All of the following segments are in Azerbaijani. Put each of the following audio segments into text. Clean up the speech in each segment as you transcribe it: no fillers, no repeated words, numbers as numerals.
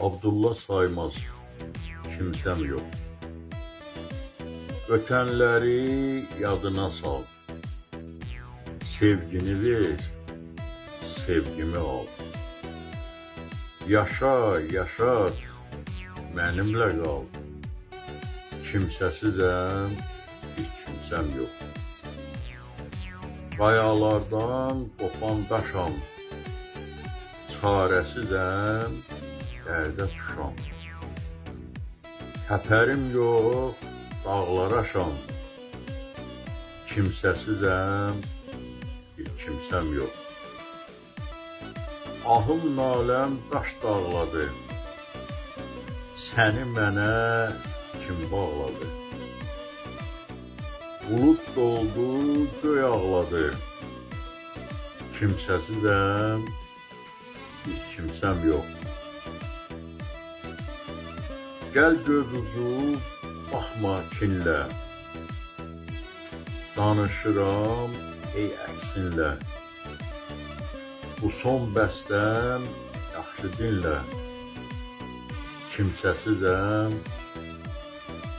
Abdullah Saymaz, kimsəm yox. Ötənləri yadına sal, sevgini ver, sevgimi al. Yaşa, yaşat, mənimlə qal. Kimsəsizəm, heç kimsəm yox. Qayalardan qopan daşam, çarəsizəm, dərdə tuşam. Təpərim yox, dağlar aşam, kimsəsizəm, heç kimsəm yox. Ahım naləm daş dağladı, səni mənə kim bağladı? Bulud doldu, göy ağladı, kimsəsizəm, heç kimsəm yox. Gəl göz ucu, baxma kinlə, danışıram ey əksinlə. Bu son bəstəm, yaxşı dinlə, kimsəsizəm,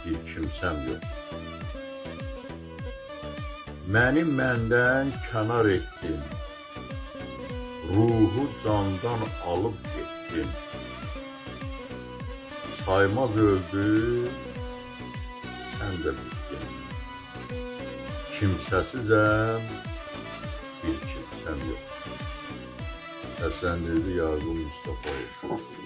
bir kimsəm yox. Məni məndən kənar etdin, ruhu candan alıb getdin. Saymaz öldü, sən də bitdin. Kimsəsizəm, bir kimsəm yox. Səsləndirdi Yaqub Mustafayev.